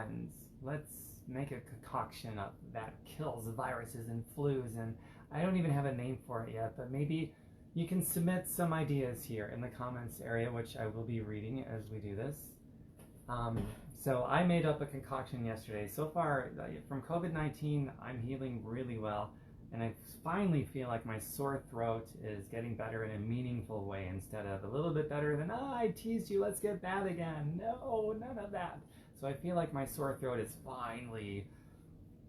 friends, let's make a concoction up that kills viruses and flus, and I don't even have a name for it yet, but maybe you can submit some ideas here in the comments area, which I will be reading as we do this. So I made up a concoction yesterday. So far, from COVID-19, I'm healing really well, and I finally feel like my sore throat is getting better in a meaningful way instead of a little bit better than, I teased you, let's get bad again. No, none of that. So I feel like my sore throat is finally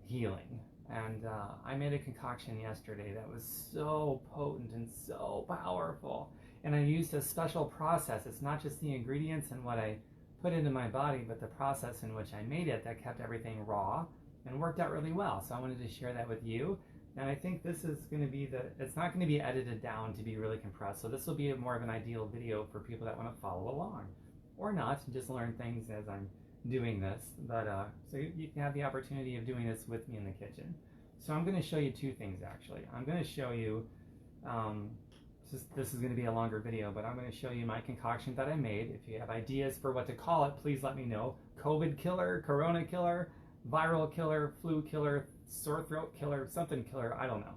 healing. And I made a concoction yesterday that was so potent and so powerful. And I used a special process. It's not just the ingredients and what I put into my body, but the process in which I made it that kept everything raw and worked out really well. So I wanted to share that with you. And I think this is going to be it's not going to be edited down to be really compressed. So this will be more of an ideal video for people that want to follow along, or not, and just learn things as I'm doing this. But so you can have the opportunity of doing this with me in the kitchen. So I'm going to show you two things actually. I'm going to show you, this is going to be a longer video, but I'm going to show you my concoction that I made. If you have ideas for what to call it, please let me know. COVID killer, corona killer, viral killer, flu killer, sore throat killer, something killer, I don't know.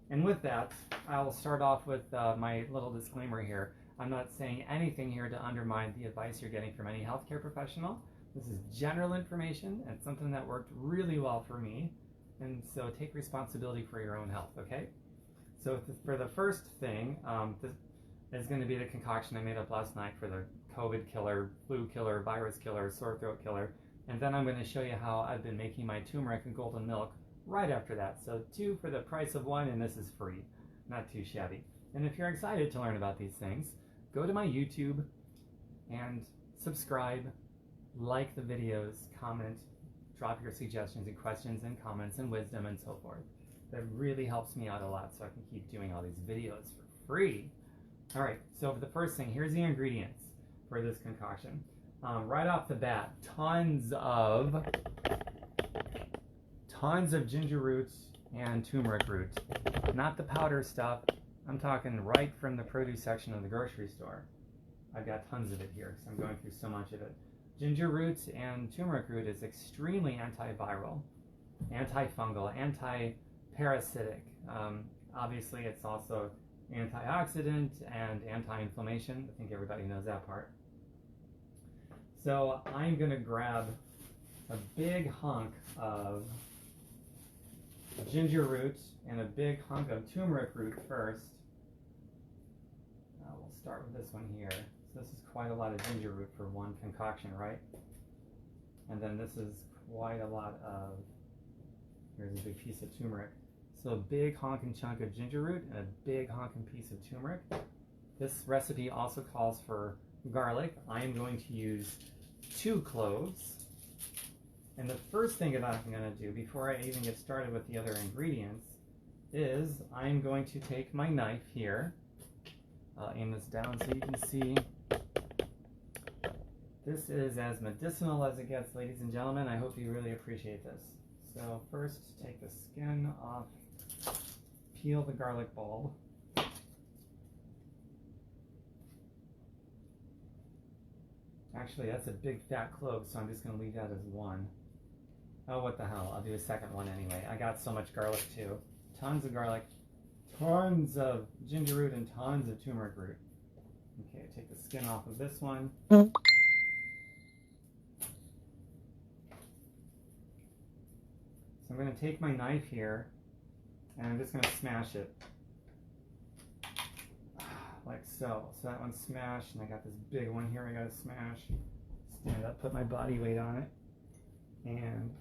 And with that, I'll start off with my little disclaimer here. I'm not saying anything here to undermine the advice you're getting from any healthcare professional. This is general information and something that worked really well for me. And so take responsibility for your own health, okay? So for the first thing, this is going to be the concoction I made up last night for the COVID killer, flu killer, virus killer, sore throat killer. And then I'm going to show you how I've been making my turmeric and golden milk right after that. So 2 for the price of 1, and this is free. Not too shabby. And if you're excited to learn about these things, go to my YouTube and subscribe, like the videos, comment, drop your suggestions and questions and comments and wisdom and so forth. That really helps me out a lot so I can keep doing all these videos for free. All right, so for the first thing, here's the ingredients for this concoction. Right off the bat, tons of ginger roots and turmeric roots. Not the powder stuff. I'm talking right from the produce section of the grocery store. I've got tons of it here, so I'm going through so much of it. Ginger roots and turmeric root is extremely antiviral, antifungal, anti-parasitic. Obviously, it's also antioxidant and anti-inflammation. I think everybody knows that part. So I'm going to grab a big hunk of ginger root and a big hunk of turmeric root first. We'll start with this one here. So this is quite a lot of ginger root for one concoction, right? And then this is quite a lot of, here's a big piece of turmeric. So a big honking chunk of ginger root and a big honking piece of turmeric. This recipe also calls for garlic. I am going to use 2 cloves. And the first thing that I'm going to do before I even get started with the other ingredients is I'm going to take my knife here. I'll aim this down so you can see. This is as medicinal as it gets, ladies and gentlemen. I hope you really appreciate this. So first, take the skin off, peel the garlic bulb. Actually, that's a big fat clove, so I'm just going to leave that as 1. Oh, what the hell. I'll do a second one anyway. I got so much garlic too. Tons of garlic, tons of ginger root, and tons of turmeric root. Okay, take the skin off of this one. So I'm going to take my knife here, and I'm just going to smash it. Like so. So that one's smashed, and I got this big one here I got to smash. Stand up, put my body weight on it, and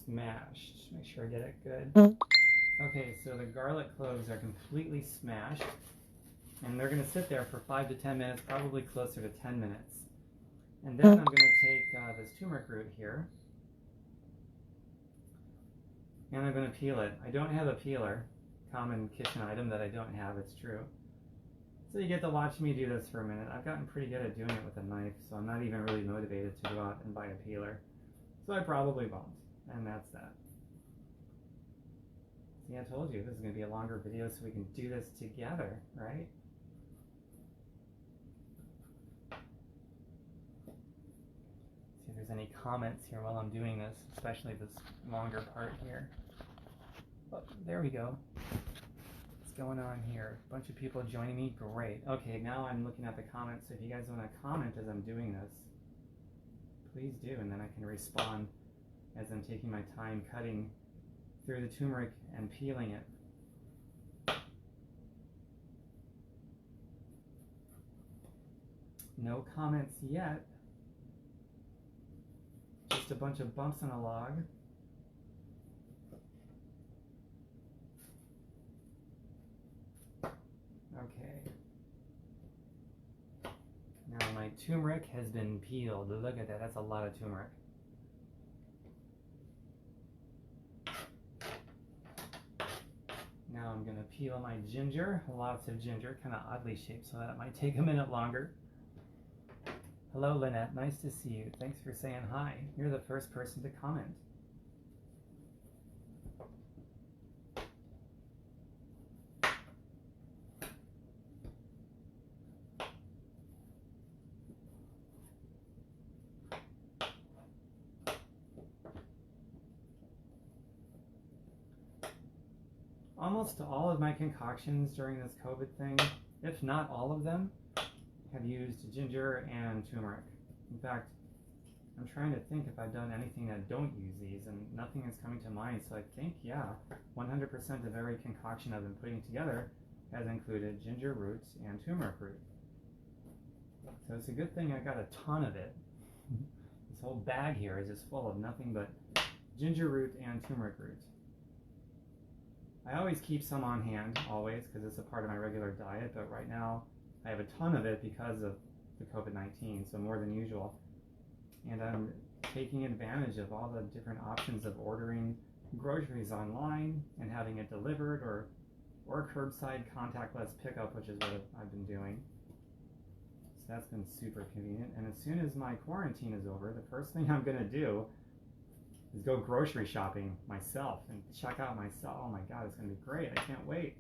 smashed. Make sure I get it good. Okay, so the garlic cloves are completely smashed, and they're going to sit there for 5 to 10 minutes, probably closer to 10 minutes. And then I'm going to take this turmeric root here, and I'm going to peel it. I don't have a peeler. Common kitchen item that I don't have, it's true. So you get to watch me do this for a minute. I've gotten pretty good at doing it with a knife, so I'm not even really motivated to go out and buy a peeler. So I probably won't, and that's that. See, I told you this is going to be a longer video so we can do this together, right? there's any comments here while I'm doing this, especially this longer part here. Oh, there we go. What's going on here? A bunch of people joining me. Great. Okay, now I'm looking at the comments. So if you guys want to comment as I'm doing this, please do, and then I can respond as I'm taking my time cutting through the turmeric and peeling it. No comments yet. Just a bunch of bumps on a log. Okay. Now my turmeric has been peeled. Look at that, that's a lot of turmeric. Now I'm gonna peel my ginger, lots of ginger, kind of oddly shaped, so that might take a minute longer. Hello Lynette, nice to see you. Thanks for saying hi. You're the first person to comment. Almost all of my concoctions during this COVID thing, if not all of them, have used ginger and turmeric. In fact, I'm trying to think if I've done anything that don't use these, and nothing is coming to mind, so I think, yeah, 100% of every concoction I've been putting together has included ginger root and turmeric root. So it's a good thing I got a ton of it. This whole bag here is just full of nothing but ginger root and turmeric root. I always keep some on hand, always, because it's a part of my regular diet, but right now I have a ton of it because of the COVID-19, so more than usual. And I'm taking advantage of all the different options of ordering groceries online and having it delivered, or curbside contactless pickup, which is what I've been doing. So that's been super convenient. And as soon as my quarantine is over, the first thing I'm going to do is go grocery shopping myself and check out myself. Oh my God, it's going to be great. I can't wait.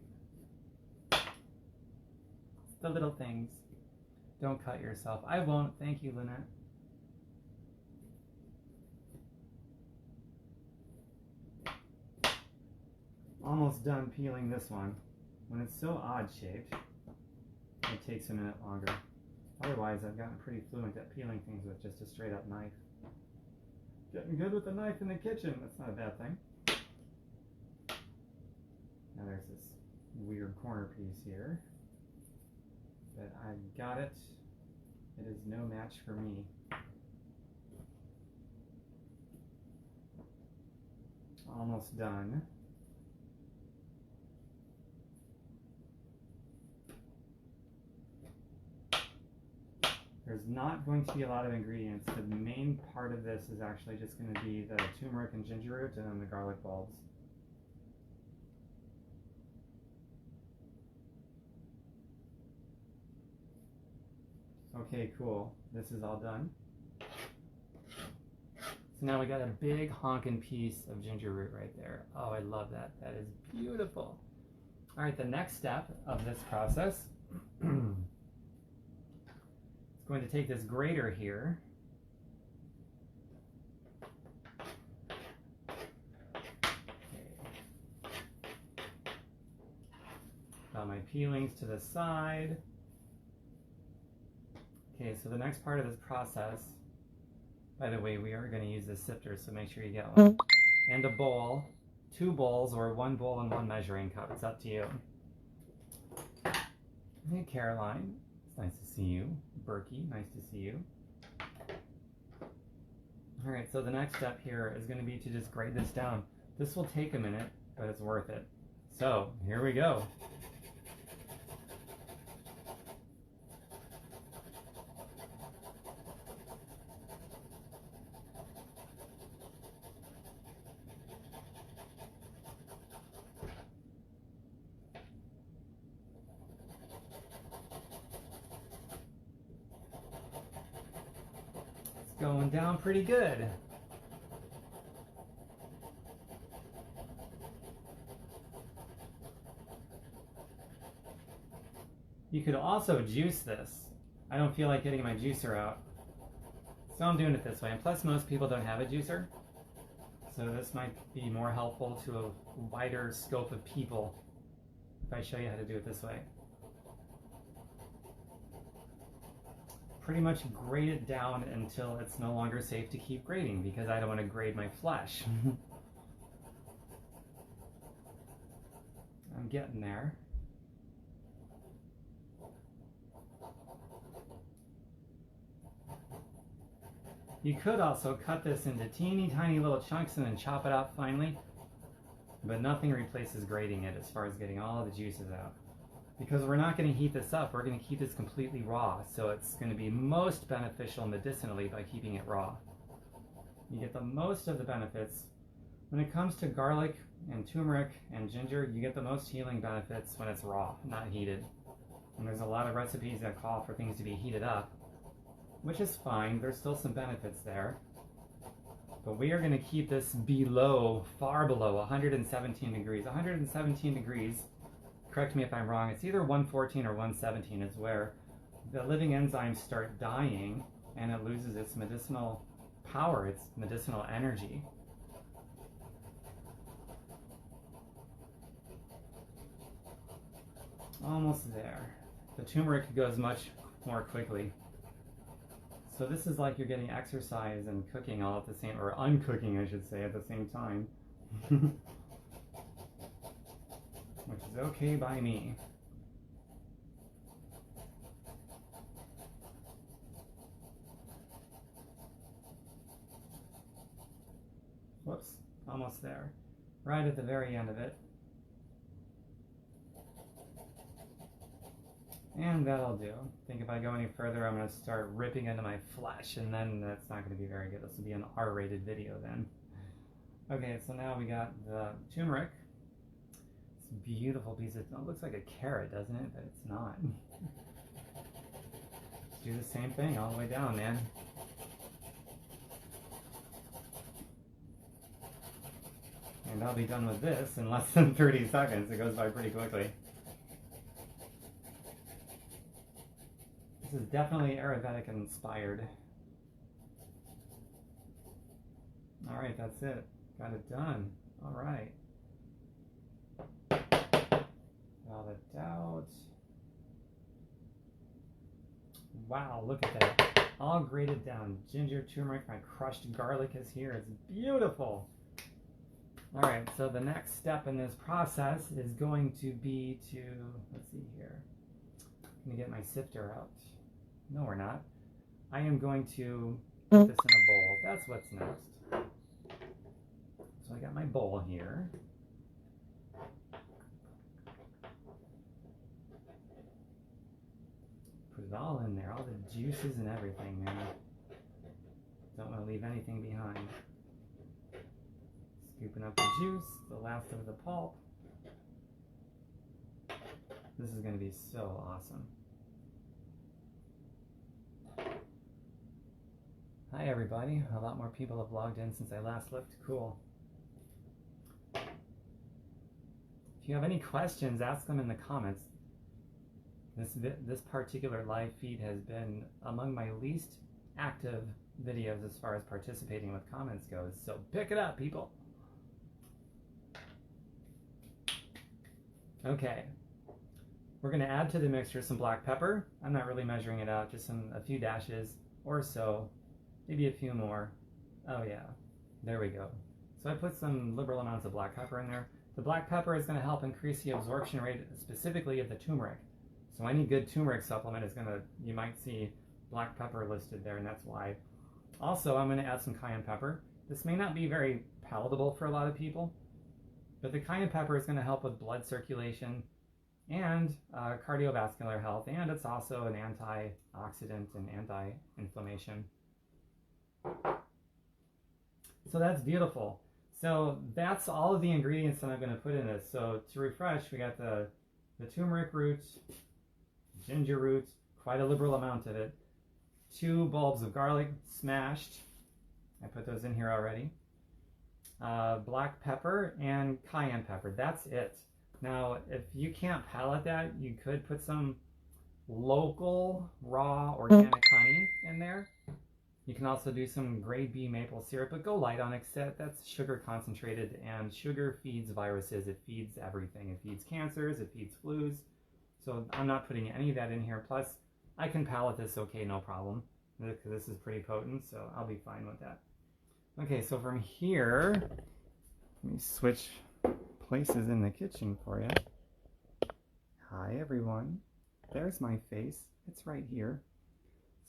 It's the little things. Don't cut yourself. I won't. Thank you, Lynette. Almost done peeling this one. When it's so odd shaped, it takes a minute longer. Otherwise, I've gotten pretty fluent at peeling things with just a straight up knife. Getting good with the knife in the kitchen. That's not a bad thing. Now there's this weird corner piece here. But I got it. It is no match for me. Almost done. There's not going to be a lot of ingredients. The main part of this is actually just going to be the turmeric and ginger root and then the garlic bulbs. Okay, cool. This is all done. So now we got a big honkin' piece of ginger root right there. Oh, I love that. That is beautiful. All right, the next step of this process going to take this grater here. Okay. Got my peelings to the side. Okay, so the next part of this process, by the way, we are going to use the sifter, so make sure you get one. And a bowl, 2 bowls, or 1 bowl and 1 measuring cup. It's up to you. Hey, Caroline. Nice to see you. Berkey, nice to see you. Alright, so the next step here is going to be to just grate this down. This will take a minute, but it's worth it. So, here we go. Going down pretty good. You could also juice this. I don't feel like getting my juicer out, So I'm doing it this way. And plus, most people don't have a juicer. So this might be more helpful to a wider scope of people if I show you how to do it this way. Pretty much grate it down until it's no longer safe to keep grating, because I don't want to grate my flesh. I'm getting there. You could also cut this into teeny tiny little chunks and then chop it out finely, but nothing replaces grating it as far as getting all the juices out. Because we're not going to heat this up, we're going to keep this completely raw, so it's going to be most beneficial medicinally by keeping it raw. You get the most of the benefits. When it comes to garlic and turmeric and ginger, you get the most healing benefits when it's raw, not heated. And there's a lot of recipes that call for things to be heated up, which is fine. There's still some benefits there. But we are going to keep this below, far below 117 degrees. 117 degrees, correct me if I'm wrong, it's either 114 or 117 is where the living enzymes start dying and it loses its medicinal power, its medicinal energy. Almost there. The turmeric goes much more quickly. So this is like you're getting exercise and cooking all at the same, or uncooking I should say, at the same time. Which is okay by me. Whoops, almost there. Right at the very end of it. And that'll do. I think if I go any further, I'm going to start ripping into my flesh, and then that's not going to be very good. This will be an R-rated video then. Okay, so now we got the turmeric. It's a beautiful piece of, it looks like a carrot, doesn't it? But it's not. Let's do the same thing all the way down, man. And I'll be done with this in less than 30 seconds. It goes by pretty quickly. This is definitely Ayurvedic inspired. Alright, that's it. Got it done. Alright. Without a doubt. Wow, look at that. All grated down. Ginger, turmeric, my crushed garlic is here. It's beautiful. Alright, so the next step in this process is going to be to, let's see here. I'm going to get my sifter out. No, we're not. I am going to put this in a bowl. That's what's next. So I got my bowl here. Put it all in there, all the juices and everything, man. Don't want to leave anything behind. Scooping up the juice, the last of the pulp. This is going to be so awesome. Hi everybody, a lot more people have logged in since I last looked. Cool. If you have any questions, ask them in the comments. This particular live feed has been among my least active videos as far as participating with comments goes, so pick it up, people. Okay, we're going to add to the mixture some black pepper. I'm not really measuring it out, just a few dashes or so. Maybe a few more. Oh yeah, there we go. So I put some liberal amounts of black pepper in there. The black pepper is going to help increase the absorption rate specifically of the turmeric. So any good turmeric supplement is going to, you might see black pepper listed there, and that's why. Also, I'm going to add some cayenne pepper. This may not be very palatable for a lot of people, but the cayenne pepper is going to help with blood circulation and cardiovascular health, and it's also an antioxidant and anti-inflammation. So that's beautiful. So that's all of the ingredients that I'm going to put in this. So to refresh, we got the turmeric root, ginger root, quite a liberal amount of it, 2 bulbs of garlic smashed. I put those in here already. Black pepper and cayenne pepper. That's it. Now, if you can't palate that, you could put some local raw organic honey in there. You can also do some grade B maple syrup, but go light on it. That's sugar concentrated, and sugar feeds viruses. It feeds everything. It feeds cancers, it feeds flus. So I'm not putting any of that in here. Plus, I can palate this okay, no problem, because this is pretty potent, so I'll be fine with that. Okay, so from here, let me switch places in the kitchen for you. Hi, everyone. There's my face. It's right here.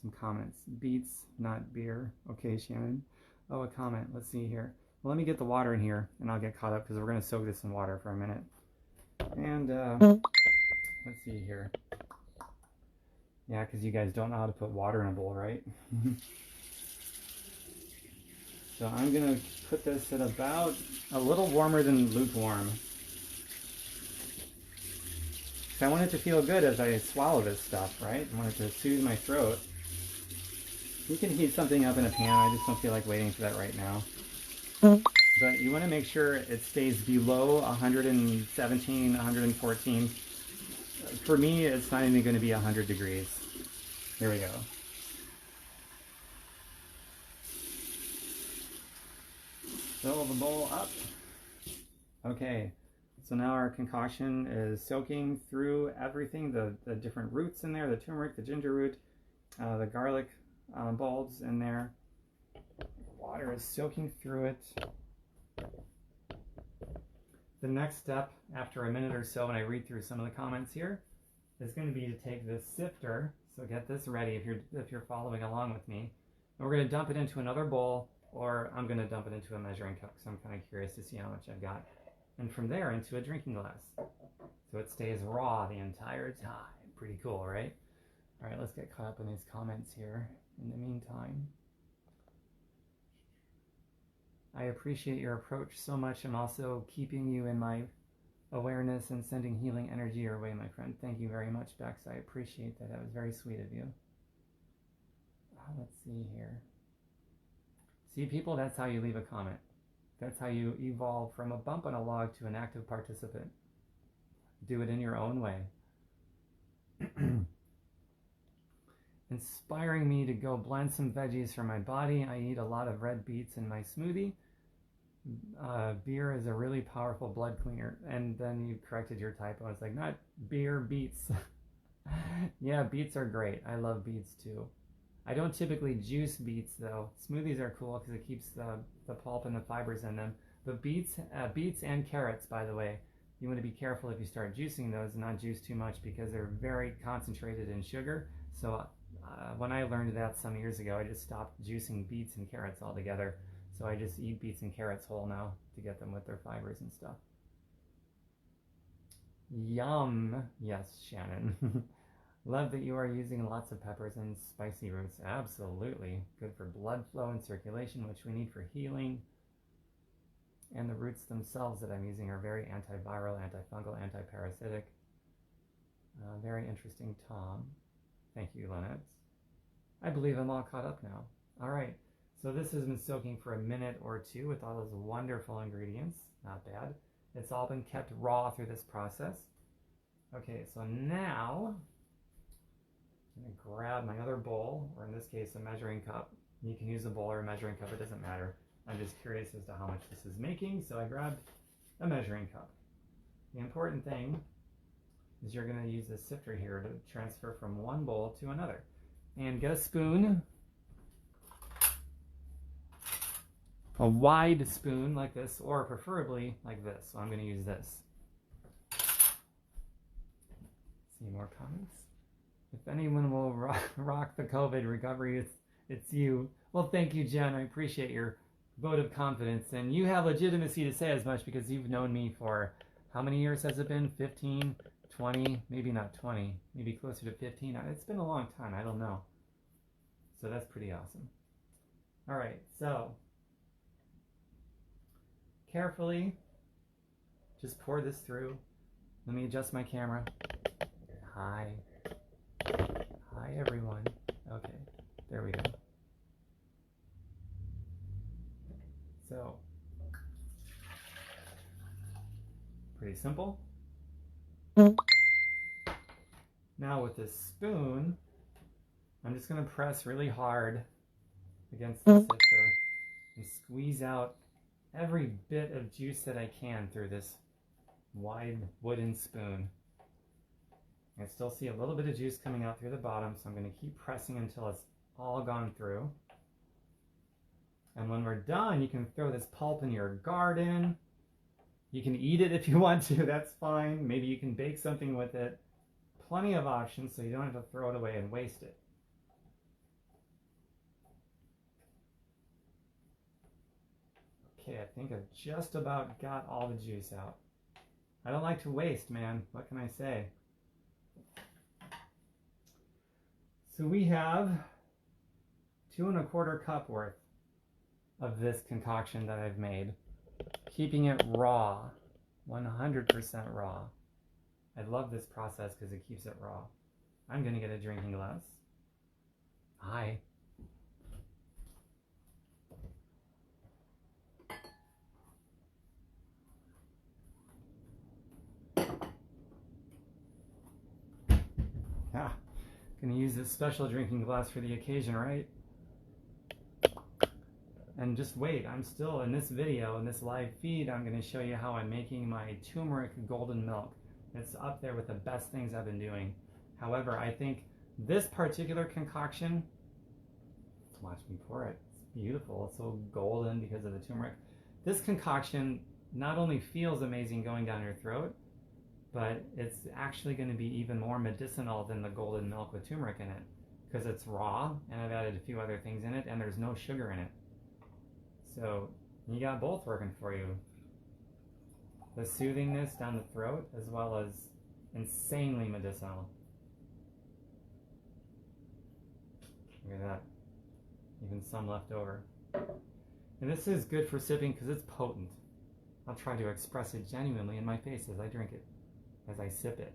Some comments. Beets, not beer. Okay, Shannon. Oh, a comment. Let's see here. Well, let me get the water in here, and I'll get caught up, because we're going to soak this in water for a minute. And, let's see here. Yeah, because you guys don't know how to put water in a bowl, right? So I'm going to put this at about a little warmer than lukewarm. So I want it to feel good as I swallow this stuff, right? I want it to soothe my throat. You can heat something up in a pan. I just don't feel like waiting for that right now. But you want to make sure it stays below 117, 114. For me, it's not even going to be 100 degrees. Here we go. Fill the bowl up. Okay, so now our concoction is soaking through everything, the different roots in there, the turmeric, the ginger root, the garlic bulbs in there. Water is soaking through it. The next step, after a minute or so, when I read through some of the comments here, is going to be to take this sifter. So get this ready if you're following along with me. And we're going to dump it into another bowl, or I'm going to dump it into a measuring cup, so I'm kind of curious to see how much I've got. And from there into a drinking glass. So it stays raw the entire time. Pretty cool, right? All right, let's get caught up in these comments here. In the meantime, I appreciate your approach so much, and also keeping you in my awareness and sending healing energy your way, my friend. Thank you very much, Bex. I appreciate that. That was very sweet of you. Let's see here. See, people, that's how you leave a comment. That's how you evolve from a bump on a log to an active participant. Do it in your own way. Inspiring me to go blend some veggies for my body. I eat a lot of red beets in my smoothie. Beer is a really powerful blood cleaner. And then you corrected your typo. It's like, not beer, beets. Yeah, beets are great. I love beets too. I don't typically juice beets though. Smoothies are cool because it keeps the pulp and the fibers in them. But beets and carrots, by the way, you want to be careful if you start juicing those and not juice too much, because they're very concentrated in sugar. So when I learned that some years ago, I just stopped juicing beets and carrots altogether. So I just eat beets and carrots whole now to get them with their fibers and stuff. Yum! Yes, Shannon. Love that you are using lots of peppers and spicy roots. Absolutely. Good for blood flow and circulation, which we need for healing. And the roots themselves that I'm using are very antiviral, antifungal, antiparasitic. Very interesting, Tom. Thank you, Lennox. I believe I'm all caught up now. All right. So this has been soaking for a minute or two with all those wonderful ingredients. Not bad. It's all been kept raw through this process. Okay, so now I'm going to grab my other bowl, or in this case, a measuring cup. You can use a bowl or a measuring cup, it doesn't matter. I'm just curious as to how much this is making, so I grabbed a measuring cup. The important thing is you're going to use this sifter here to transfer from one bowl to another. And get a spoon. A wide spoon like this, or preferably like this. So I'm going to use this. See more comments? If anyone will rock the COVID recovery, it's you. Well, thank you, Jen. I appreciate your vote of confidence. And you have legitimacy to say as much because you've known me for, how many years has it been? 15, 20, maybe not 20, maybe closer to 15. It's been a long time. I don't know. So that's pretty awesome. All right, so carefully just pour this through. Let me adjust my camera. Hi. Hi, everyone. Okay, there we go. So, pretty simple. Now with this spoon, I'm just going to press really hard against the sifter and squeeze out every bit of juice that I can through this wide wooden spoon. I still see a little bit of juice coming out through the bottom, so I'm going to keep pressing until it's all gone through. And when we're done, you can throw this pulp in your garden. You can eat it if you want to, that's fine. Maybe you can bake something with it. Plenty of options, so you don't have to throw it away and waste it. Okay, I think I've just about got all the juice out. I don't like to waste, man. What can I say? So we have 2 1/4 cup worth of this concoction that I've made, keeping it raw, 100% raw. I love this process because it keeps it raw. I'm gonna get a drinking glass. Hi. Ah, gonna use this special drinking glass for the occasion, right? And just wait, I'm still in this video, in this live feed, I'm gonna show you how I'm making my turmeric golden milk. It's up there with the best things I've been doing. However, I think this particular concoction, watch me pour it, it's beautiful, it's so golden because of the turmeric. This concoction not only feels amazing going down your throat, but it's actually going to be even more medicinal than the golden milk with turmeric in it, because it's raw and I've added a few other things in it and there's no sugar in it. So you got both working for you. The soothingness down the throat as well as insanely medicinal. Look at that. Even some left over. And this is good for sipping because it's potent. I'll try to express it genuinely in my face as I drink it, as I sip it.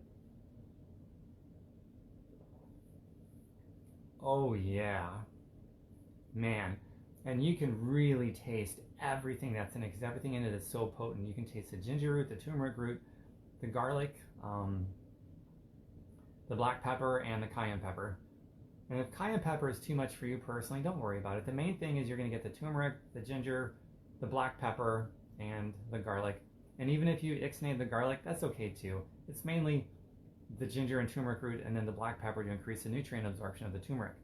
Oh yeah. Man. And you can really taste everything that's in it because everything in it is so potent. You can taste the ginger root, the turmeric root, the garlic, the black pepper, and the cayenne pepper. And if cayenne pepper is too much for you personally, don't worry about it. The main thing is you're going to get the turmeric, the ginger, the black pepper, and the garlic. And even if you ixnay the garlic, that's okay too. It's mainly the ginger and turmeric root and then the black pepper to increase the nutrient absorption of the turmeric.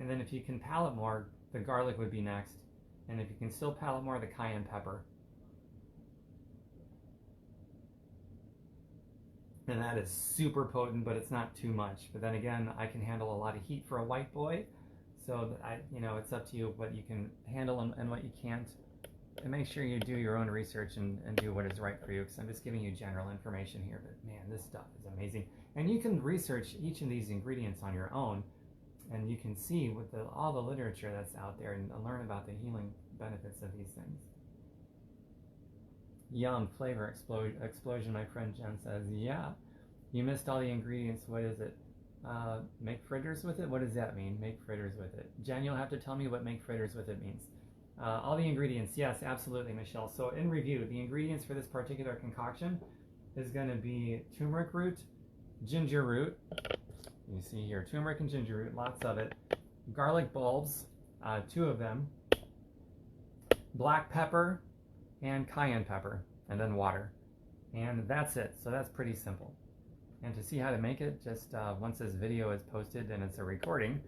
And then if you can palate more, the garlic would be next. And if you can still palate more, the cayenne pepper. And that is super potent, but it's not too much. But then again, I can handle a lot of heat for a white boy. So it's up to you what you can handle and what you can't. And make sure you do your own research and do what is right for you, because I'm just giving you general information here. But man, this stuff is amazing. And you can research each of these ingredients on your own. And you can see with all the literature that's out there and learn about the healing benefits of these things. Yum, flavor explosion, my friend Jen says. Yeah, you missed all the ingredients. What is it? Make fritters with it? What does that mean? Make fritters with it. Jen, you'll have to tell me what make fritters with it means. All the ingredients, yes, absolutely, Michelle. So in review, the ingredients for this particular concoction is going to be turmeric root, ginger root. You see here, turmeric and ginger root, lots of it. Garlic bulbs, 2 of them. Black pepper and cayenne pepper, and then water. And that's it. So that's pretty simple. And to see how to make it, just once this video is posted and it's a recording,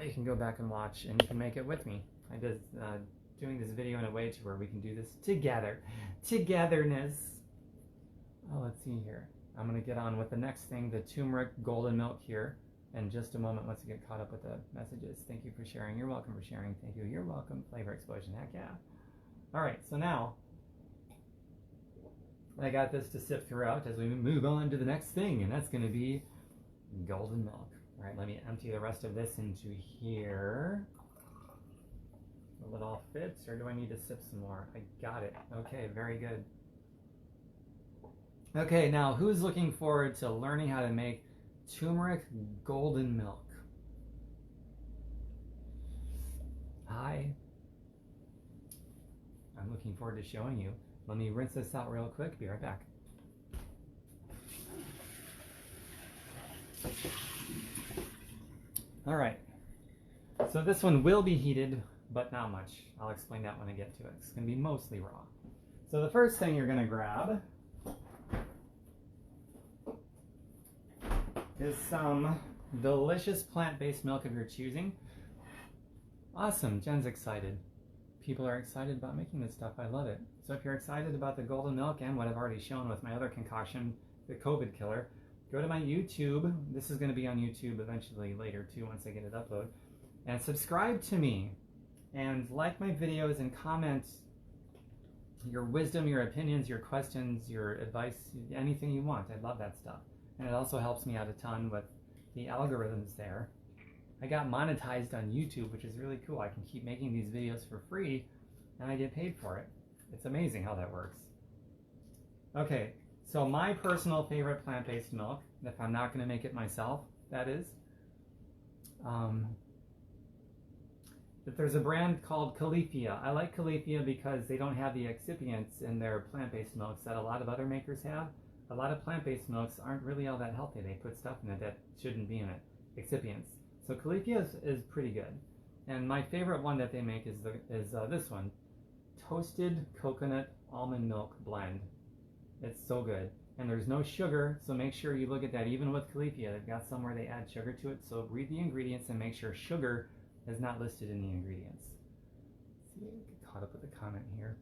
you can go back and watch and you can make it with me. I did doing this video in a way to where we can do this together. Togetherness. Oh, let's see here. I'm going to get on with the next thing, the turmeric golden milk here in just a moment once you get caught up with the messages. Thank you for sharing. You're welcome for sharing. Thank you. You're welcome. Flavor explosion. Heck yeah. All right, so now I got this to sip throughout as we move on to the next thing, and that's going to be golden milk. All right, let me empty the rest of this into here. Will it all fit, or do I need to sip some more? I got it. Okay, very good. Okay, now who's looking forward to learning how to make turmeric golden milk? Hi. I'm looking forward to showing you. Let me rinse this out real quick. Be right back. All right. So this one will be heated, but not much. I'll explain that when I get to it. It's going to be mostly raw. So the first thing you're going to grab is some delicious plant-based milk of your choosing. Awesome, Jen's excited. People are excited about making this stuff. I love it. So if you're excited about the golden milk and what I've already shown with my other concoction, the COVID killer, go to my YouTube. This is going to be on YouTube eventually later too once I get it uploaded. And subscribe to me and like my videos and comment your wisdom, your opinions, your questions, your advice, anything you want. I love that stuff. And it also helps me out a ton with the algorithms there. I got monetized on YouTube, which is really cool. I can keep making these videos for free and I get paid for it. It's amazing how that works. Okay, so my personal favorite plant-based milk, if I'm not going to make it myself, that is, that there's a brand called Califia. I like Califia because they don't have the excipients in their plant-based milks that a lot of other makers have. A lot of plant-based milks aren't really all that healthy. They put stuff in it that shouldn't be in it, excipients. So Califia is pretty good. And my favorite one that they make is this one, Toasted Coconut Almond Milk Blend. It's so good. And there's no sugar, so make sure you look at that. Even with Califia, they've got somewhere they add sugar to it. So read the ingredients and make sure sugar is not listed in the ingredients. Let's see, get caught up with the comment here.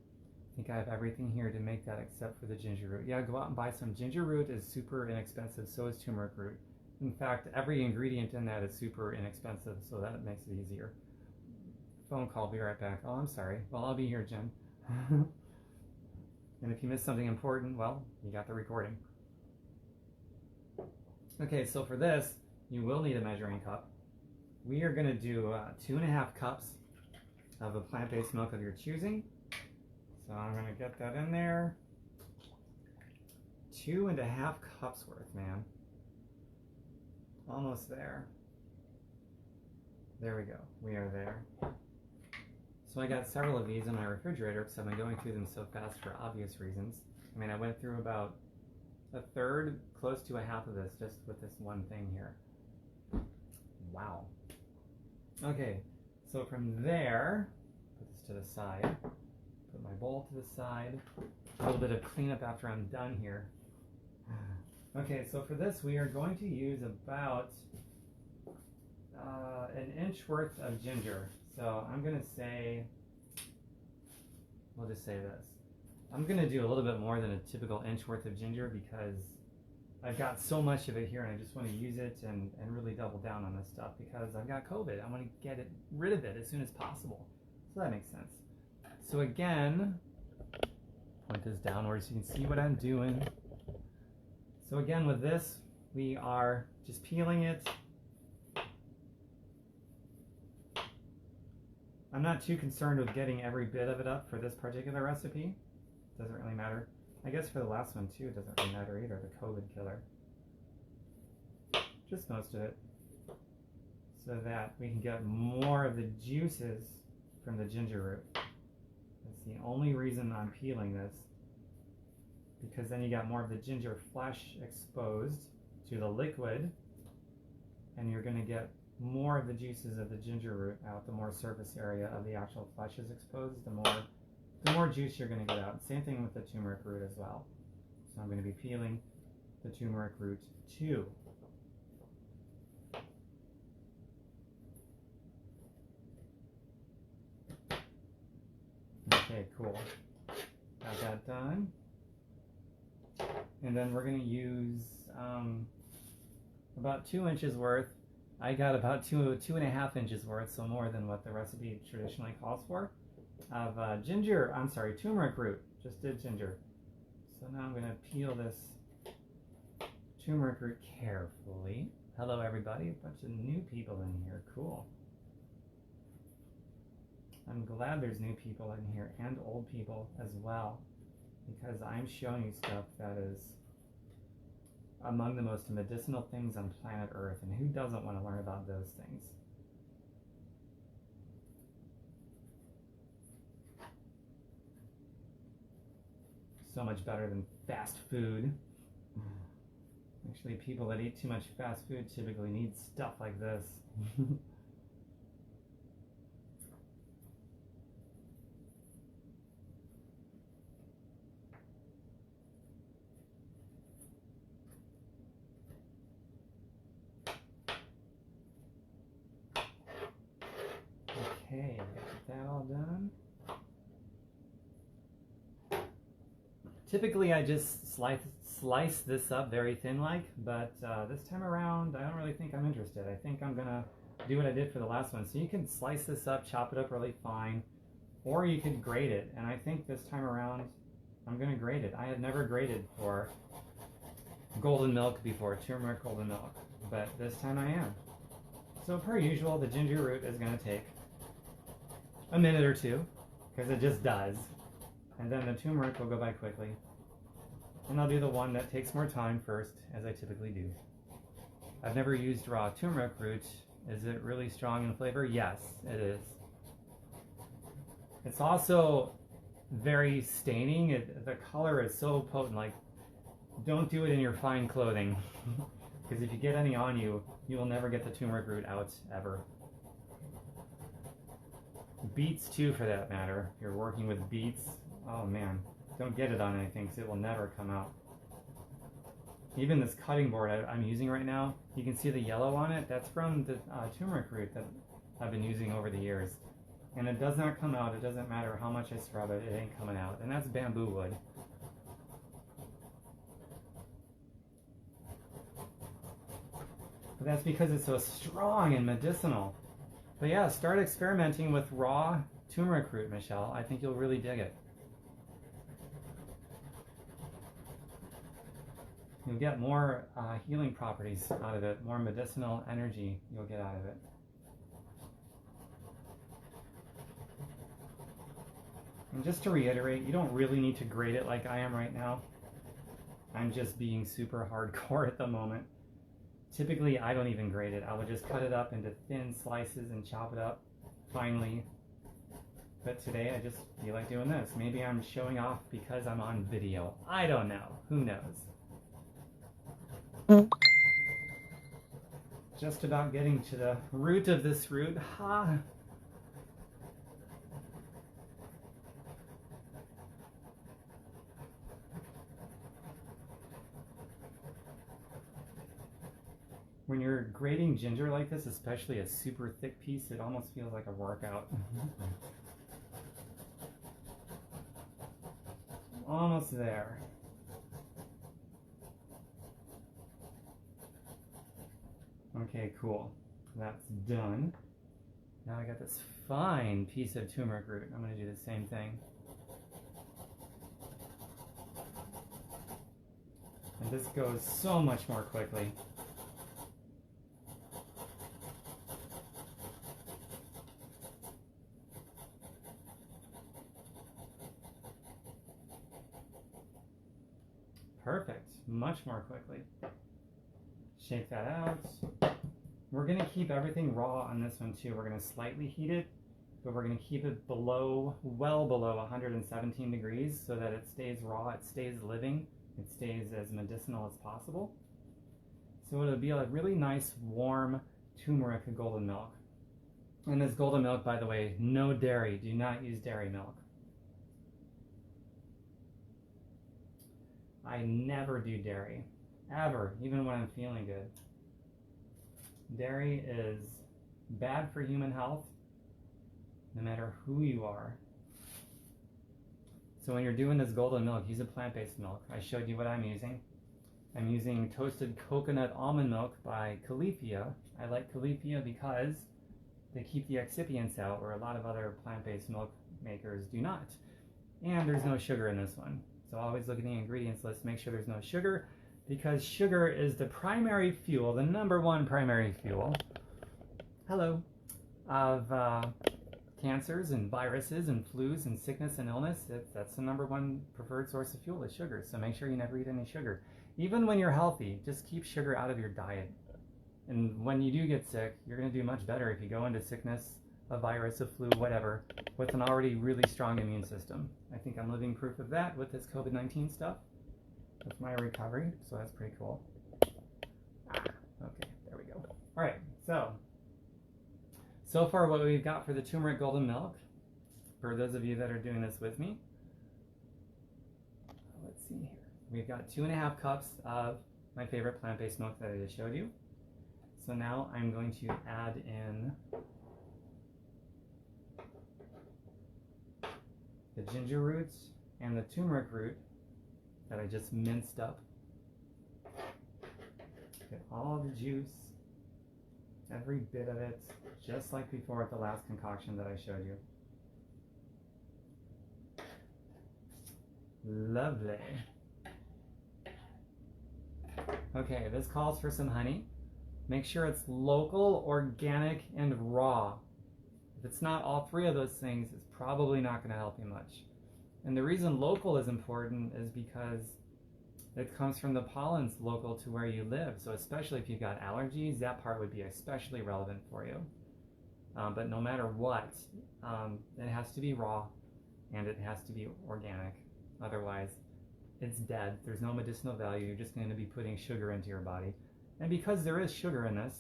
I think I have everything here to make that except for the ginger root. Yeah, go out and buy some. Ginger root is super inexpensive, so is turmeric root. In fact, every ingredient in that is super inexpensive, so that makes it easier. Phone call, be right back. Oh, I'm sorry. Well, I'll be here, Jen. And if you missed something important, well, you got the recording. Okay, so for this, you will need a measuring cup. We are going to do 2.5 cups of a plant-based milk of your choosing. So I'm going to get that in there. 2.5 cups worth, man. Almost there. There we go. We are there. So I got several of these in my refrigerator because I've been going through them so fast for obvious reasons. I mean, I went through about a third, close to a half of this just with this one thing here. Wow. Okay, so from there, put this to the side, put my bowl to the side, a little bit of cleanup after I'm done here. Okay, so for this we are going to use about an inch worth of ginger. So I'm going to say, we'll just say this. I'm going to do a little bit more than a typical inch worth of ginger because I've got so much of it here and I just want to use it and really double down on this stuff because I've got COVID. I want to get rid of it as soon as possible. So that makes sense. So again, point this downwards so you can see what I'm doing. So again, with this, we are just peeling it. I'm not too concerned with getting every bit of it up for this particular recipe. Doesn't really matter. I guess for the last one too, it doesn't really matter either, the COVID killer. Just most of it. So that we can get more of the juices from the ginger root. That's the only reason I'm peeling this. Because then you got more of the ginger flesh exposed to the liquid. And you're going to get more of the juices of the ginger root out. The more surface area of the actual flesh is exposed, the more juice you're going to get out. Same thing with the turmeric root as well. So I'm going to be peeling the turmeric root too. Okay, cool. Got that done. And then we're going to use about 2 inches worth. I got about 2.5 inches worth, so more than what the recipe traditionally calls for, of turmeric root. Just did ginger. So now I'm going to peel this turmeric root carefully. Hello everybody, a bunch of new people in here, cool. I'm glad there's new people in here and old people as well, because I'm showing you stuff that is among the most medicinal things on planet Earth, and who doesn't want to learn about those things? So much better than fast food. Actually, people that eat too much fast food typically need stuff like this. Okay, get that all done. Typically I just slice this up very thin like, but this time around I don't really think I'm interested. I think I'm gonna do what I did for the last one. So you can slice this up, chop it up really fine, or you could grate it. And I think this time around I'm gonna grate it. I have never grated for golden milk before, turmeric golden milk, but this time I am. So per usual, the ginger root is gonna take a minute or two, because it just does. And then the turmeric will go by quickly. And I'll do the one that takes more time first, as I typically do. I've never used raw turmeric root. Is it really strong in flavor? Yes, it is. It's also very staining. The color is so potent. Like, don't do it in your fine clothing. Because if you get any on you, you will never get the turmeric root out, ever. Beets too, for that matter. If you're working with beets, oh man, don't get it on anything because it will never come out. Even this cutting board I'm using right now, you can see the yellow on it. That's from the turmeric root that I've been using over the years. And it does not come out. It doesn't matter how much I scrub it, it ain't coming out. And that's bamboo wood. But that's because it's so strong and medicinal. But yeah, start experimenting with raw turmeric root, Michelle. I think you'll really dig it. You'll get more healing properties out of it, more medicinal energy you'll get out of it. And just to reiterate, you don't really need to grate it like I am right now. I'm just being super hardcore at the moment. Typically, I don't even grate it. I would just cut it up into thin slices and chop it up finely. But today, I just feel like doing this. Maybe I'm showing off because I'm on video. I don't know. Who knows? Just about getting to the root of this root. Ha! When you're grating ginger like this, especially a super thick piece, it almost feels like a workout. Almost there. Okay, cool. That's done. Now I got this fine piece of turmeric root. I'm going to do the same thing. And this goes so much more quickly. Perfect. Much more quickly. Shake that out. We're going to keep everything raw on this one too. We're going to slightly heat it, but we're going to keep it below, well below 117 degrees so that it stays raw, it stays living, it stays as medicinal as possible. So it'll be a really nice, warm turmeric golden milk. And this golden milk, by the way, no dairy. Do not use dairy milk. I never do dairy, ever, even when I'm feeling good. Dairy is bad for human health, no matter who you are. So when you're doing this golden milk, use a plant-based milk. I showed you what I'm using. I'm using toasted coconut almond milk by Califia. I like Califia because they keep the excipients out, where a lot of other plant-based milk makers do not. And there's no sugar in this one. So always look at the ingredients list, make sure there's no sugar, because sugar is the primary fuel, the #1 primary fuel, hello, of cancers and viruses and flus and sickness and illness. That's the #1 preferred source of fuel is sugar. So make sure you never eat any sugar. Even when you're healthy, just keep sugar out of your diet. And when you do get sick, you're going to do much better if you go into sickness, a virus, a flu, whatever, with an already really strong immune system. I think I'm living proof of that with this COVID-19 stuff. That's my recovery, so that's pretty cool. Okay, there we go. All right, so far what we've got for the turmeric golden milk, for those of you that are doing this with me, let's see here. We've got 2.5 cups of my favorite plant-based milk that I just showed you. So now I'm going to add in the ginger roots and the turmeric root that I just minced up. Get all the juice, every bit of it, just like before with the last concoction that I showed you. Lovely. Okay, this calls for some honey. Make sure it's local, organic, and raw. If it's not all three of those things, it's probably not going to help you much. And the reason local is important is because it comes from the pollens local to where you live. So especially if you've got allergies, that part would be especially relevant for you. But no matter what, it has to be raw and it has to be organic. Otherwise, it's dead. There's no medicinal value. You're just going to be putting sugar into your body. And because there is sugar in this,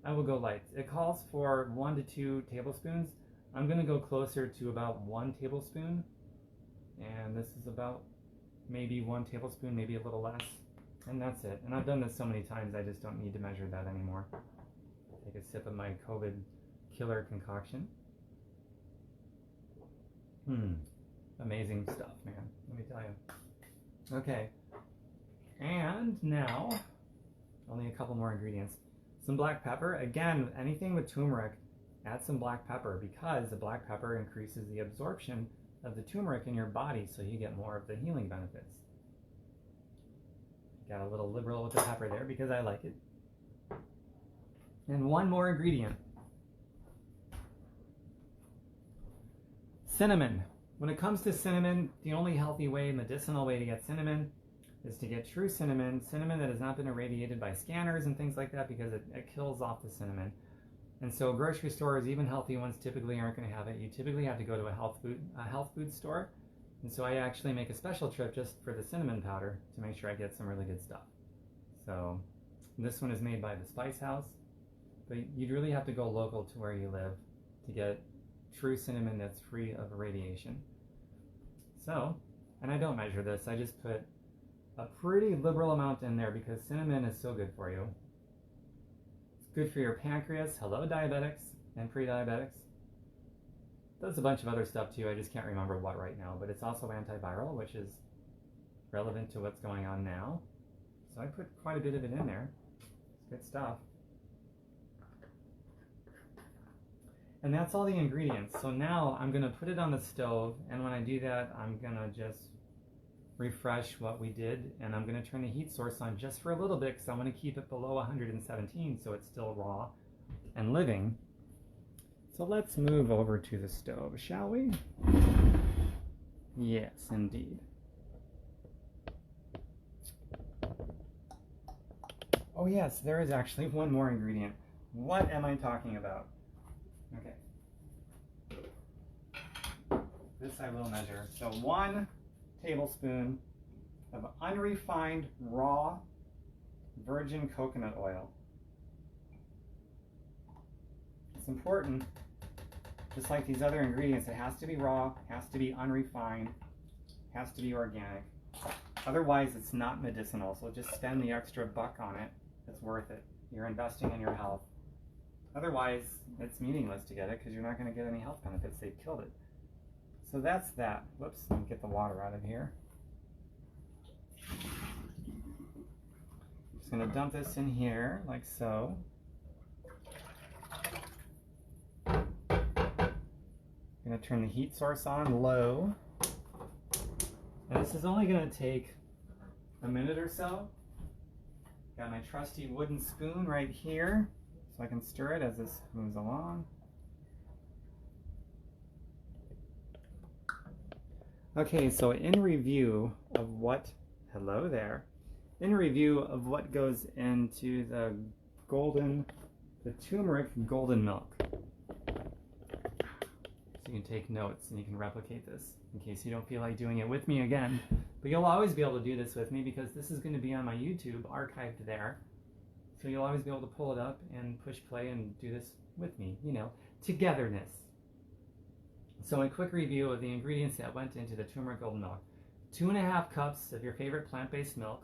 I will go light. It calls for 1 to 2 tablespoons. I'm going to go closer to about 1 tablespoon. And this is about maybe 1 tablespoon, maybe a little less. And that's it. And I've done this so many times, I just don't need to measure that anymore. Take a sip of my COVID killer concoction. Amazing stuff, man. Let me tell you. Okay. And now, only a couple more ingredients. Some black pepper. Again, anything with turmeric, add some black pepper because the black pepper increases the absorption of the turmeric in your body so you get more of the healing benefits. Got a little liberal with the pepper there because I like it. And one more ingredient. Cinnamon. When it comes to cinnamon, the only healthy way, medicinal way to get cinnamon is to get true cinnamon, cinnamon that has not been irradiated by scanners and things like that because it kills off the cinnamon. And so grocery stores, even healthy ones, typically aren't going to have it. You typically have to go to a health food store. And so I actually make a special trip just for the cinnamon powder to make sure I get some really good stuff. So this one is made by the Spice House, but you'd really have to go local to where you live to get true cinnamon that's free of radiation. So, and I don't measure this, I just put a pretty liberal amount in there because cinnamon is so good for you. It's good for your pancreas. Hello, diabetics and pre-diabetics. Does a bunch of other stuff too, I just can't remember what right now, but it's also antiviral, which is relevant to what's going on now. So I put quite a bit of it in there. It's good stuff. And that's all the ingredients. So now I'm going to put it on the stove, and when I do that, I'm going to just refresh what we did, and I'm going to turn the heat source on just for a little bit because I want to keep it below 117 so it's still raw and living. So let's move over to the stove, shall we? Yes, indeed. Oh yes, there is actually one more ingredient. What am I talking about? Okay. This I will measure. So 1 tablespoon of unrefined raw virgin coconut oil. It's important, just like these other ingredients, it has to be raw, has to be unrefined, has to be organic. Otherwise, it's not medicinal, so just spend the extra buck on it. It's worth it. You're investing in your health. Otherwise, it's meaningless to get it because you're not going to get any health benefits. They've killed it. So that's that. Whoops, let me get the water out of here. Just going to dump this in here like so. I'm going to turn the heat source on low. And this is only going to take a minute or so. Got my trusty wooden spoon right here so I can stir it as this moves along. Okay, so in review of what, hello there, in review of what goes into the turmeric golden milk. So you can take notes and you can replicate this in case you don't feel like doing it with me again. But you'll always be able to do this with me because this is going to be on my YouTube archived there. So you'll always be able to pull it up and push play and do this with me, you know, togetherness. So a quick review of the ingredients that went into the turmeric golden milk. 2.5 cups of your favorite plant-based milk.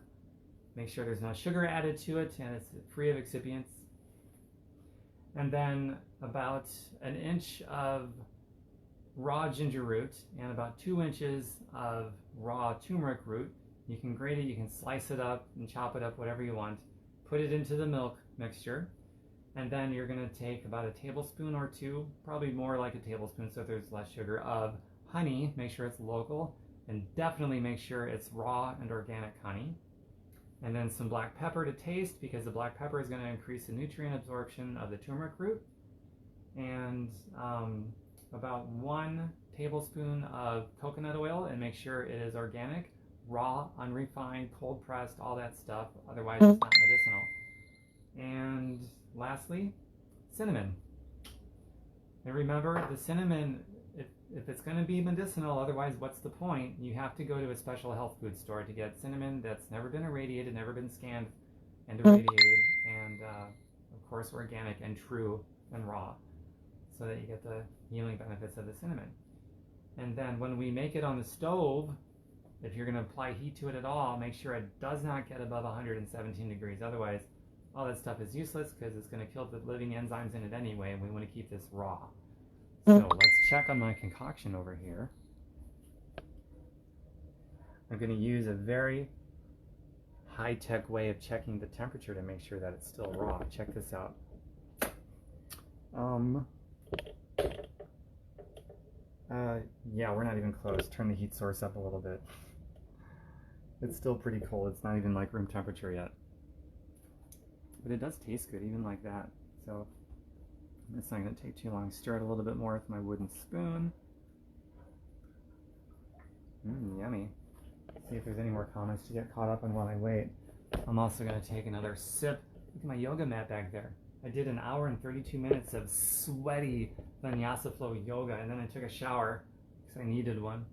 Make sure there's no sugar added to it and it's free of excipients. And then about 1 inch of raw ginger root and about 2 inches of raw turmeric root. You can grate it, you can slice it up and chop it up, whatever you want. Put it into the milk mixture, and then you're going to take about a tablespoon or two, probably more like a tablespoon so there's less sugar, of honey. Make sure it's local, and definitely make sure it's raw and organic honey. And then some black pepper to taste, because the black pepper is going to increase the nutrient absorption of the turmeric root. And about 1 tablespoon of coconut oil, and make sure it is organic, raw, unrefined, cold pressed, all that stuff. Otherwise, it's not medicinal. And lastly, cinnamon. And remember, the cinnamon, if it's going to be medicinal, otherwise what's the point? You have to go to a special health food store to get cinnamon that's never been irradiated, never been scanned and irradiated, and of course organic and true and raw, so that you get the healing benefits of the cinnamon. And then when we make it on the stove, if you're going to apply heat to it at all, make sure it does not get above 117 degrees. Otherwise, all that stuff is useless because it's going to kill the living enzymes in it anyway, and we want to keep this raw. So let's check on my concoction over here. I'm going to use a very high-tech way of checking the temperature to make sure that it's still raw. Check this out. Yeah, we're not even close. Turn the heat source up a little bit. It's still pretty cold. It's not even like room temperature yet. But it does taste good even like that. So it's not going to take too long. Stir it a little bit more with my wooden spoon. Yummy. See if there's any more comments to get caught up on while I wait. I'm also going to take another sip. Look at my yoga mat back there. I did an hour and 32 minutes of sweaty vinyasa flow yoga, and then I took a shower because I needed one.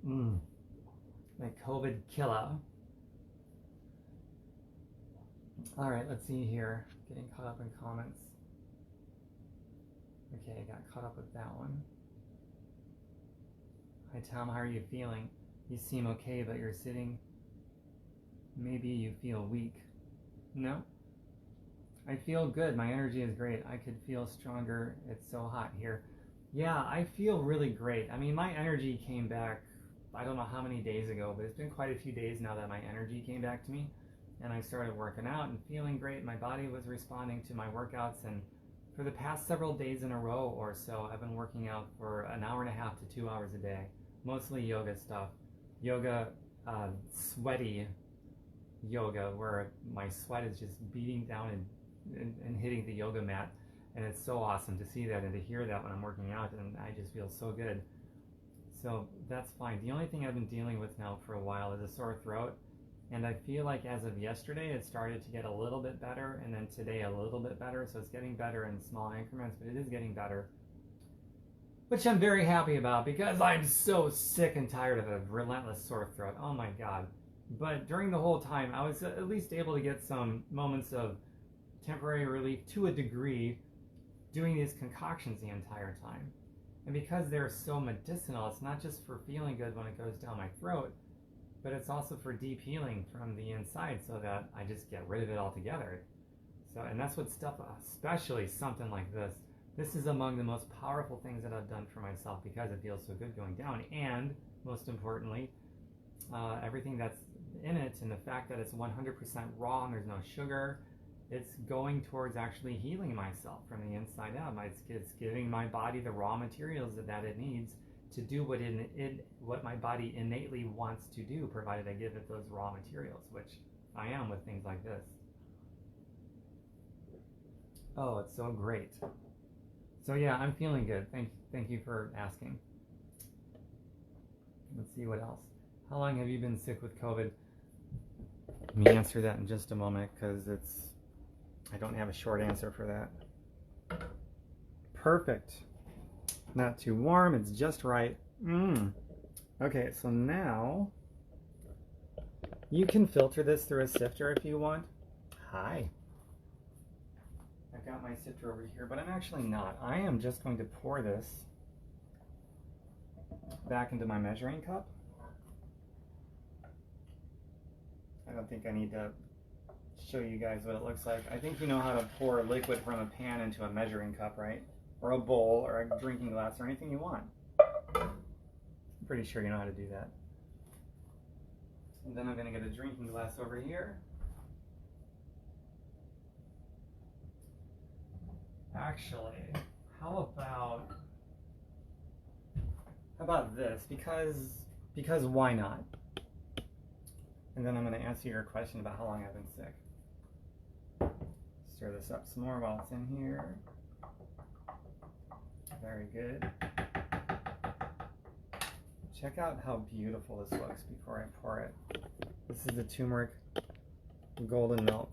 My COVID killer. All right, let's see here. Getting caught up in comments. Okay, I got caught up with that one. Hi Tom, how are you feeling? You seem okay, but you're sitting. Maybe you feel weak. No, I feel good. My energy is great. I could feel stronger. It's so hot here. Yeah, I feel really great. I mean, my energy came back, I don't know how many days ago, but it's been quite a few days now that my energy came back to me. And I started working out and feeling great. My body was responding to my workouts, and for the past several days in a row or so, I've been working out for an hour and a half to 2 hours a day. Mostly yoga stuff. Yoga, sweaty yoga, where my sweat is just beating down and hitting the yoga mat. And it's so awesome to see that and to hear that when I'm working out, and I just feel so good. So that's fine. The only thing I've been dealing with now for a while is a sore throat. And I feel like as of yesterday, it started to get a little bit better, and then today a little bit better. So it's getting better in small increments, but it is getting better, which I'm very happy about because I'm so sick and tired of a relentless sore throat. Oh my God. But during the whole time, I was at least able to get some moments of temporary relief to a degree doing these concoctions the entire time. And because they're so medicinal, it's not just for feeling good when it goes down my throat, but it's also for deep healing from the inside, so that I just get rid of it altogether. So, and that's what stuff, especially something like this. This is among the most powerful things that I've done for myself because it feels so good going down. And most importantly, everything that's in it, and the fact that it's 100% raw and there's no sugar, it's going towards actually healing myself from the inside out. It's giving my body the raw materials that it needs to do what my body innately wants to do, provided I give it those raw materials, which I am with things like this. Oh, it's so great. So yeah, I'm feeling good. Thank you for asking. Let's see what else. How long have you been sick with COVID? Let me answer that in just a moment, because I don't have a short answer for that. Perfect. Not too warm, it's just right. Okay, so now you can filter this through a sifter if you want. Hi. I've got my sifter over here, but I'm actually not. I am just going to pour this back into my measuring cup. I don't think I need to show you guys what it looks like. I think you know how to pour liquid from a pan into a measuring cup, right? or a bowl or a drinking glass or anything you want. I'm pretty sure you know how to do that. And then I'm going to get a drinking glass over here. Actually, how about this? Because why not? And then I'm going to answer your question about how long I've been sick. Stir this up some more while it's in here. Very good. Check out how beautiful this looks before I pour it. This is the Turmeric golden milk.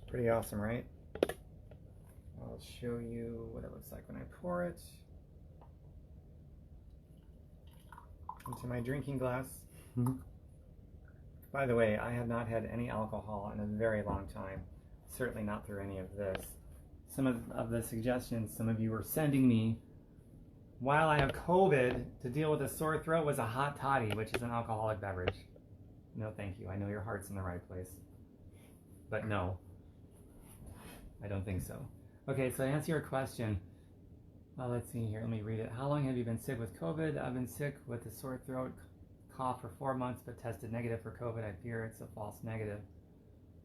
Pretty awesome, right? I'll show you what it looks like when I pour it into my drinking glass. By the way, I have not had any alcohol in a very long time. Certainly not through any of this. Some of the suggestions some of you were sending me while I have COVID to deal with a sore throat was a hot toddy, which is an alcoholic beverage. No, thank you. I know your heart's in the right place. But no, I don't think so. Okay, so to answer your question, let's see here. Let me read it. How long have you been sick with COVID? I've been sick with a sore throat, cough for 4 months, but tested negative for COVID. I fear it's a false negative.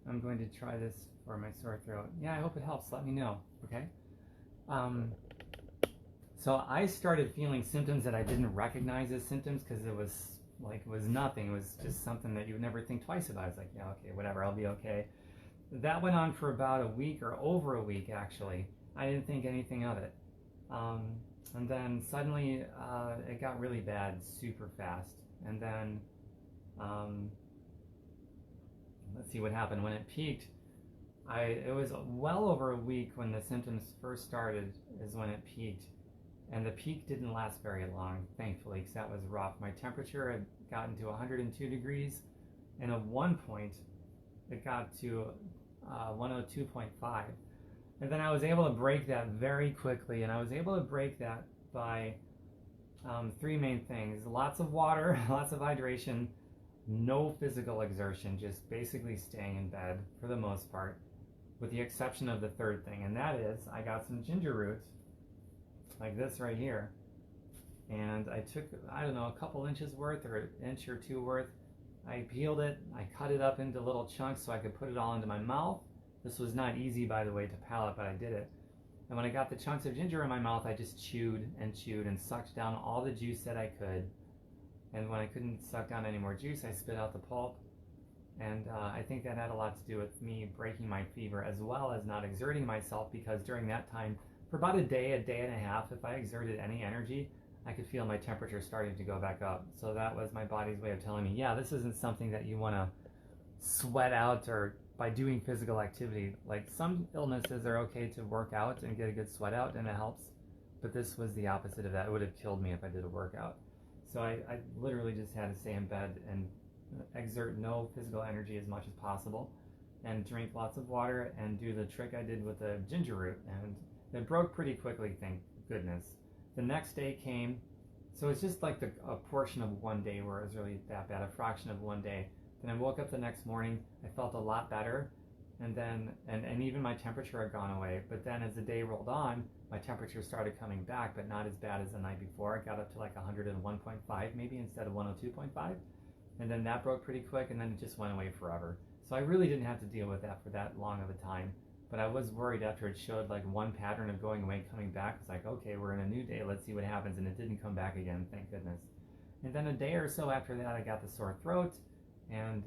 I'm going to try this for my sore throat. Yeah, I hope it helps. Let me know, okay? So I started feeling symptoms that I didn't recognize as symptoms because it was nothing. It was just something that you would never think twice about. It's like, yeah, okay, whatever, I'll be okay. That went on for about a week or over a week, actually. I didn't think anything of it. And then suddenly it got really bad super fast. And then, let's see what happened. When it peaked, it was well over a week when the symptoms first started is when it peaked. And the peak didn't last very long, thankfully, because that was rough. My temperature had gotten to 102 degrees, and at one point, it got to 102.5. And then I was able to break that very quickly, and I was able to break that by three main things. Lots of water, lots of hydration, no physical exertion, just basically staying in bed for the most part, with the exception of the third thing, and that is I got some ginger root, like this right here, and I took, I don't know, a couple inches worth or an inch or two worth. I peeled it, I cut it up into little chunks so I could put it all into my mouth. This was not easy, by the way, to palate, but I did it. And when I got the chunks of ginger in my mouth, I just chewed and sucked down all the juice that I could. And when I couldn't suck down any more juice, I spit out the pulp. And I think that had a lot to do with me breaking my fever, as well as not exerting myself, because during that time, for about a day and a half, if I exerted any energy, I could feel my temperature starting to go back up. So that was my body's way of telling me, yeah, this isn't something that you want to sweat out or by doing physical activity. Like some illnesses are okay to work out and get a good sweat out, and it helps. But this was the opposite of that. It would have killed me if I did a workout. So I literally just had to stay in bed and exert no physical energy as much as possible, and drink lots of water and do the trick I did with the ginger root. And it broke pretty quickly, thank goodness. The next day came, so it's just like a portion of one day where it was really that bad, a fraction of one day. Then I woke up the next morning, I felt a lot better, and then and even my temperature had gone away. But then as the day rolled on, my temperature started coming back, but not as bad as the night before. It got up to like 101.5 maybe instead of 102.5, and then that broke pretty quick, and then it just went away forever. So I really didn't have to deal with that for that long of a time. But I was worried after it showed like one pattern of going away, coming back. It's like, okay, we're in a new day, let's see what happens. And it didn't come back again, thank goodness. And then a day or so after that, I got the sore throat, and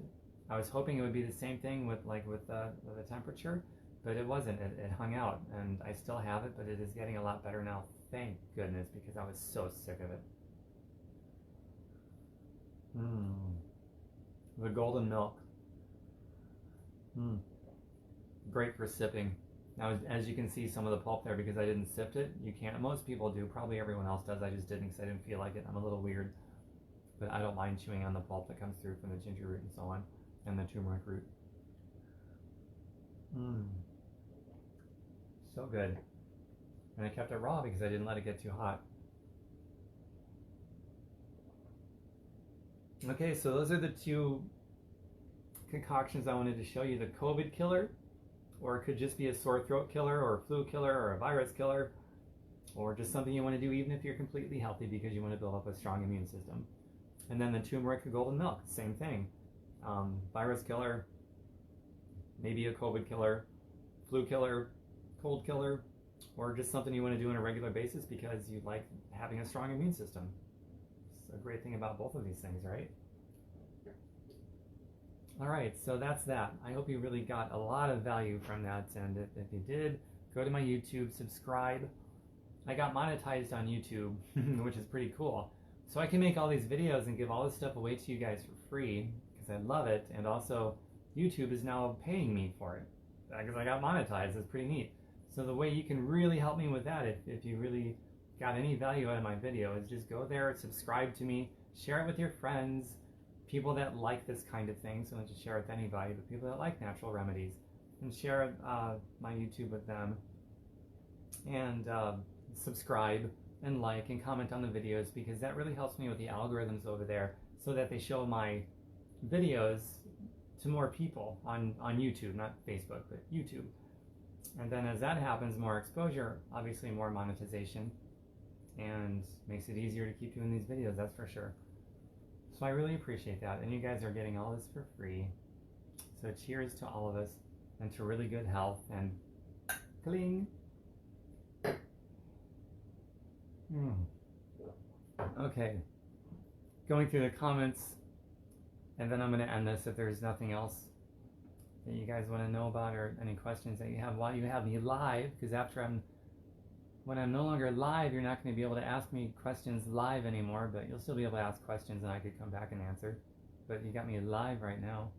I was hoping it would be the same thing with the temperature, but it wasn't. It hung out, and I still have it, but it is getting a lot better now, thank goodness, because I was so sick of it. The golden milk. Great for sipping. Now, as you can see some of the pulp there, because I didn't sip it, you can't. Most people do, probably everyone else does. I just didn't because I didn't feel like it. I'm a little weird, but I don't mind chewing on the pulp that comes through from the ginger root and so on, and the turmeric root. So good. And I kept it raw because I didn't let it get too hot. Okay, so those are the two concoctions I wanted to show you. The COVID killer or it could just be a sore throat killer or a flu killer or a virus killer, or just something you want to do even if you're completely healthy because you want to build up a strong immune system. And then the turmeric golden milk, same thing. Virus killer, maybe a COVID killer, flu killer, cold killer, or just something you want to do on a regular basis because you like having a strong immune system. It's a great thing about both of these things, right? All right, so that's that. I hope you really got a lot of value from that, and if you did, go to my YouTube, subscribe. I got monetized on YouTube, which is pretty cool. So I can make all these videos and give all this stuff away to you guys for free because I love it, and also YouTube is now paying me for it because I got monetized. It's pretty neat. So the way you can really help me with that, if you really got any value out of my video, is just go there, subscribe to me, share it with your friends, people that like this kind of thing, so don't just share it with anybody, but people that like natural remedies, and share my YouTube with them, and subscribe and like and comment on the videos, because that really helps me with the algorithms over there so that they show my videos to more people on YouTube, not Facebook, but YouTube. And then as that happens, more exposure, obviously more monetization, and makes it easier to keep doing these videos, that's for sure. So I really appreciate that, and you guys are getting all this for free. So cheers to all of us, and to really good health, and cling. Okay, going through the comments, and then I'm going to end this if there's nothing else that you guys want to know about or any questions that you have while you have me live, because when I'm no longer live, you're not going to be able to ask me questions live anymore, but you'll still be able to ask questions and I could come back and answer. But you got me live right now.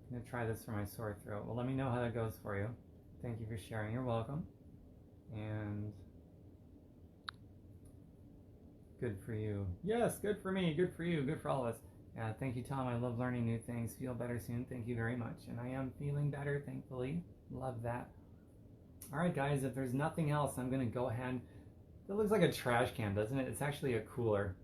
I'm going to try this for my sore throat. Well, let me know how that goes for you. Thank you for sharing. You're welcome. And good for you. Yes, good for me. Good for you. Good for all of us. Thank you, Tom. I love learning new things. Feel better soon. Thank you very much. And I am feeling better, thankfully. Love that. All right, guys, if there's nothing else, I'm going to go ahead. It looks like a trash can, doesn't it? It's actually a cooler.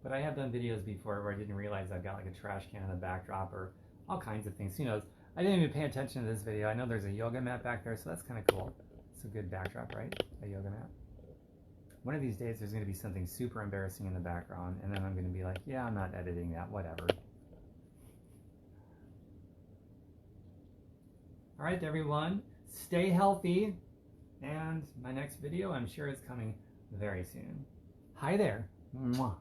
But I have done videos before where I didn't realize I've got like a trash can in the backdrop or all kinds of things. Who knows? I didn't even pay attention to this video. I know there's a yoga mat back there, so that's kind of cool. It's a good backdrop, right? A yoga mat. One of these days, there's going to be something super embarrassing in the background, and then I'm going to be like, yeah, I'm not editing that, whatever. All right, everyone, stay healthy, and my next video, I'm sure, is coming very soon. Hi there. Mwah.